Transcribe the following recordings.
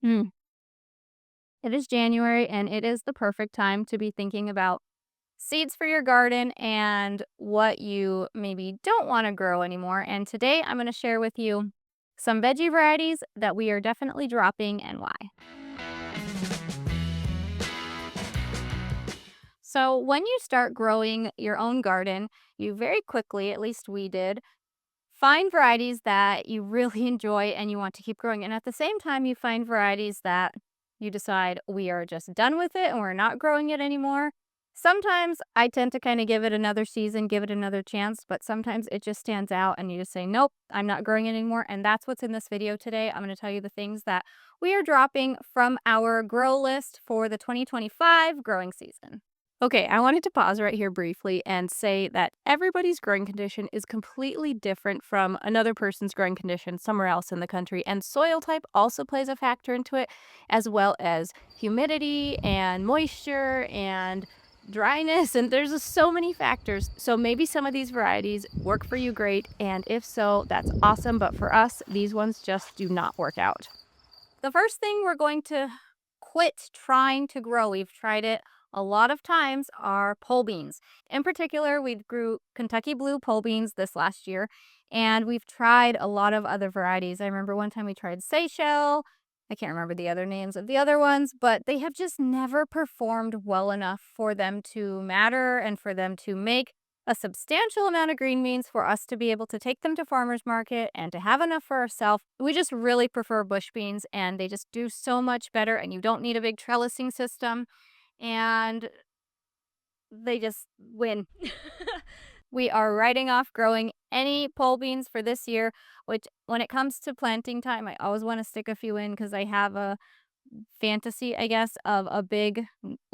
Mm. It is January, and it is the perfect time to be thinking about seeds for your garden and what you maybe don't want to grow anymore. And today I'm going to share with you some veggie varieties that we are definitely dropping and why. So, when you start growing your own garden, you very quickly, at least we did, find varieties that you really enjoy and you want to keep growing. And at the same time, you find varieties that you decide we are just done with it and we're not growing it anymore. Sometimes I tend to kind of give it another season, give it another chance, but sometimes it just stands out and you just say, nope, I'm not growing it anymore. And that's what's in this video today. I'm going to tell you the things that we are dropping from our grow list for the 2025 growing season. Okay, I wanted to pause right here briefly and say that everybody's growing condition is completely different from another person's growing condition somewhere else in the country. And soil type also plays a factor into it, as well as humidity and moisture and dryness. And there's just so many factors. So maybe some of these varieties work for you great. And if so, that's awesome. But for us, these ones just do not work out. The first thing we're going to quit trying to grow, we've tried it a lot of times, are pole beans. In particular, we grew Kentucky blue pole beans this last year, and we've tried a lot of other varieties. I remember one time we tried Seychelles. I can't remember the other names of the other ones, but they have just never performed well enough for them to matter and for them to make a substantial amount of green beans for us to be able to take them to farmers market and to have enough for ourselves. We just really prefer bush beans and they just do so much better and you don't need a big trellising system and they just win. We are writing off growing any pole beans for this year, which when it comes to planting time, I always want to stick a few in because I have a fantasy, I guess, of a big,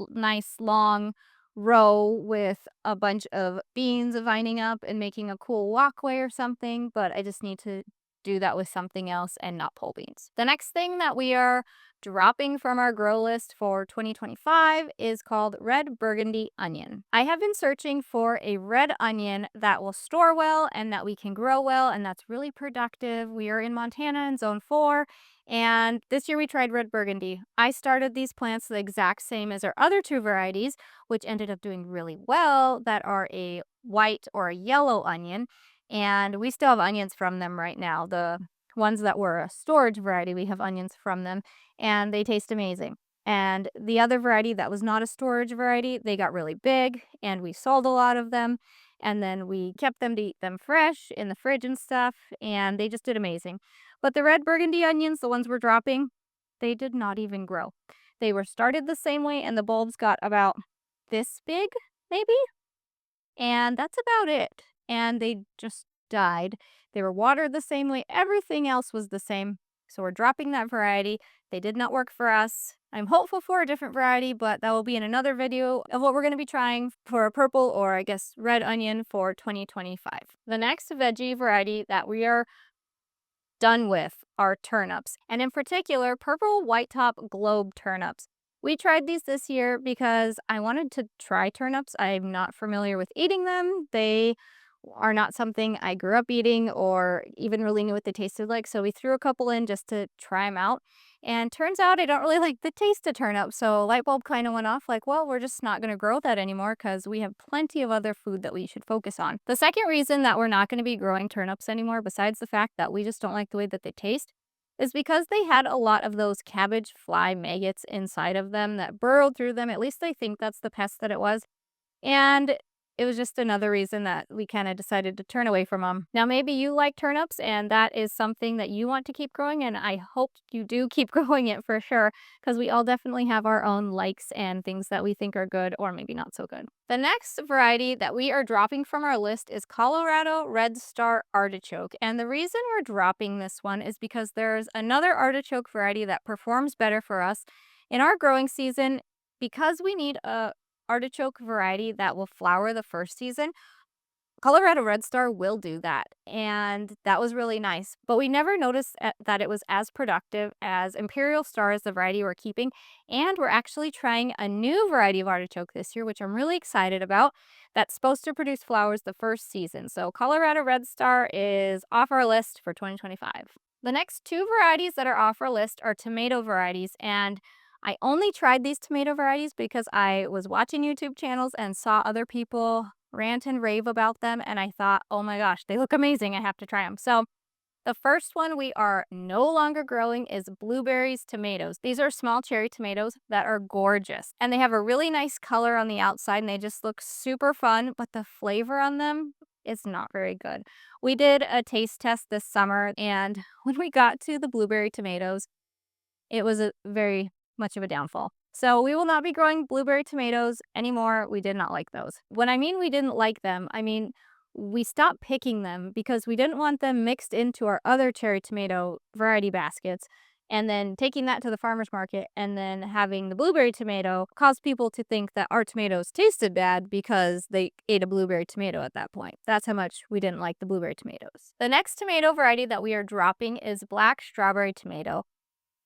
nice, long row with a bunch of beans vining up and making a cool walkway or something, but I just need to do that with something else and not pole beans. The next thing that we are dropping from our grow list for 2025 is called red burgundy onion. I have been searching for a red onion that will store well and that we can grow well and that's really productive. We are in Montana in zone 4 and this year we tried red burgundy. I started these plants the exact same as our other two varieties, which ended up doing really well, that are a white or a yellow onion. And we still have onions from them right now. The ones that were a storage variety, we have onions from them, and they taste amazing. And the other variety that was not a storage variety, they got really big, and we sold a lot of them. And then we kept them to eat them fresh in the fridge and stuff, and they just did amazing. But the red burgundy onions, the ones we're dropping, they did not even grow. They were started the same way, and the bulbs got about this big, maybe? And that's about it. And they just died. They were watered the same way. Everything else was the same. So we're dropping that variety. They did not work for us. I'm hopeful for a different variety, but that will be in another video of what we're going to be trying for a purple or I guess red onion for 2025. The next veggie variety that we are done with are turnips, and in particular, purple white top globe turnips. We tried these this year because I wanted to try turnips. I'm not familiar with eating them. They are not something I grew up eating or even really knew what they tasted like. So we threw a couple in just to try them out. And turns out I don't really like the taste of turnips. So light bulb kind of went off like, well, we're just not going to grow that anymore because we have plenty of other food that we should focus on. The second reason that we're not going to be growing turnips anymore, besides the fact that we just don't like the way that they taste, is because they had a lot of those cabbage fly maggots inside of them that burrowed through them. At least I think that's the pest that it was. And it was just another reason that we kind of decided to turn away from them. Now, maybe you like turnips and that is something that you want to keep growing, and I hope you do keep growing it for sure, because we all definitely have our own likes and things that we think are good or maybe not so good. The next variety that we are dropping from our list is Colorado Red Star Artichoke. And the reason we're dropping this one is because there's another artichoke variety that performs better for us in our growing season. Because we need a artichoke variety that will flower the first season, Colorado Red Star will do that, and that was really nice. But we never noticed that it was as productive as Imperial Star is the variety we're keeping, and we're actually trying a new variety of artichoke this year, which I'm really excited about, that's supposed to produce flowers the first season. So Colorado Red Star is off our list for 2025. The next two varieties that are off our list are tomato varieties, and I only tried these tomato varieties because I was watching YouTube channels and saw other people rant and rave about them, and I thought, oh my gosh, they look amazing. I have to try them. So the first one we are no longer growing is blueberries tomatoes. These are small cherry tomatoes that are gorgeous, and they have a really nice color on the outside, and they just look super fun, but the flavor on them is not very good. We did a taste test this summer, and when we got to the blueberry tomatoes, it was a very much of a downfall. So we will not be growing blueberry tomatoes anymore. We did not like those. When I mean we didn't like them, I mean we stopped picking them because we didn't want them mixed into our other cherry tomato variety baskets and then taking that to the farmer's market and then having the blueberry tomato cause people to think that our tomatoes tasted bad because they ate a blueberry tomato at that point. That's how much we didn't like the blueberry tomatoes. The next tomato variety that we are dropping is black strawberry tomato.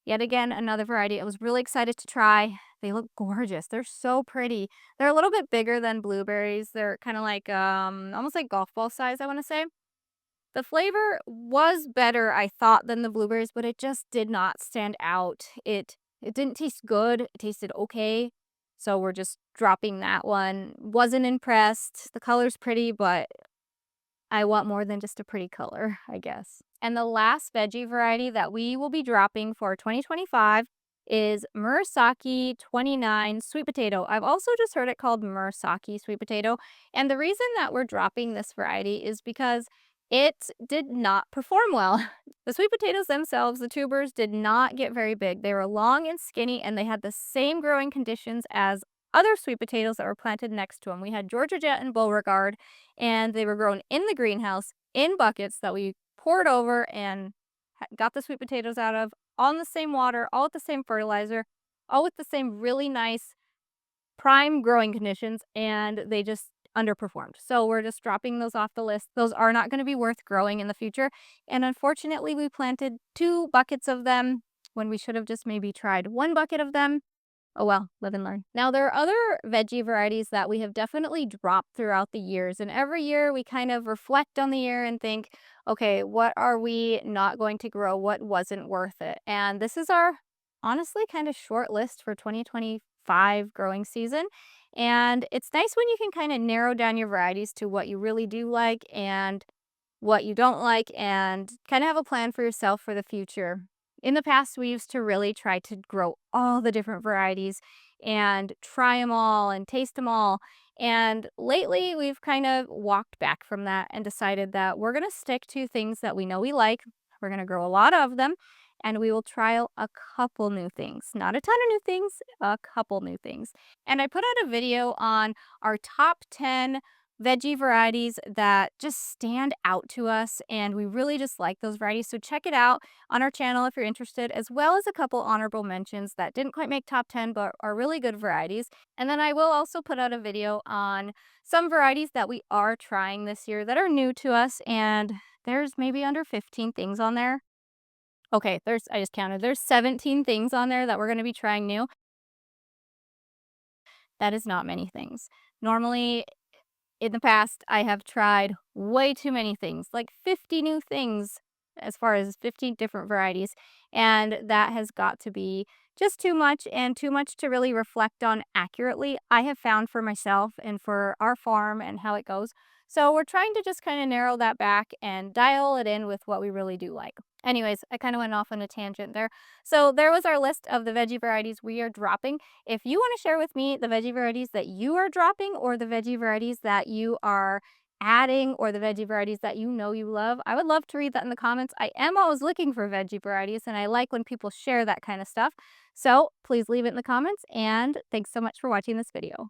Yet again, another variety I was really excited to try. They look gorgeous. They're so pretty. They're a little bit bigger than blueberries. They're kind of like almost like golf ball size, I want to say. The flavor was better, I thought, than the blueberries, but it just did not stand out. It didn't taste good. It tasted okay. So we're just dropping that one. Wasn't impressed. The color's pretty, but I want more than just a pretty color, I guess. And the last veggie variety that we will be dropping for 2025 is Murasaki 29 sweet potato. I've also just heard it called Murasaki sweet potato. And the reason that we're dropping this variety is because it did not perform well. The sweet potatoes themselves, the tubers, did not get very big. They were long and skinny, and they had the same growing conditions as other sweet potatoes that were planted next to them. We had Georgia Jet and Beauregard, and they were grown in the greenhouse in buckets that we poured over and got the sweet potatoes out of, all in the same water, all with the same fertilizer, all with the same really nice prime growing conditions, and they just underperformed. So we're just dropping those off the list. Those are not going to be worth growing in the future. And unfortunately, we planted 2 buckets of them when we should have just maybe tried 1 bucket of them. Oh well, live and learn. Now, there are other veggie varieties that we have definitely dropped throughout the years. And every year we kind of reflect on the year and think, okay, what are we not going to grow? What wasn't worth it? And this is our honestly kind of short list for 2025 growing season. And it's nice when you can kind of narrow down your varieties to what you really do like and what you don't like and kind of have a plan for yourself for the future. In the past, we used to really try to grow all the different varieties and try them all and taste them all. And lately, we've kind of walked back from that and decided that we're going to stick to things that we know we like. We're going to grow a lot of them, and we will trial a couple new things. Not a ton of new things, a couple new things. And I put out a video on our top 10 veggie varieties that just stand out to us, and we really just like those varieties. So check it out on our channel if you're interested, as well as a couple honorable mentions that didn't quite make top 10 but are really good varieties. And then I will also put out a video on some varieties that we are trying this year that are new to us, and there's maybe under 15 things on there. Okay, I just counted. There's 17 things on there that we're going to be trying new. That is not many things. Normally, in the past, I have tried way too many things, like 50 new things as far as 15 different varieties, and that has got to be just too much and too much to really reflect on accurately, I have found for myself and for our farm and how it goes. So we're trying to just kind of narrow that back and dial it in with what we really do like. Anyways, I kind of went off on a tangent there. So there was our list of the veggie varieties we are dropping. If you want to share with me the veggie varieties that you are dropping or the veggie varieties that you are adding or the veggie varieties that you know you love, I would love to read that in the comments. I am always looking for veggie varieties, and I like when people share that kind of stuff. So please leave it in the comments, and thanks so much for watching this video.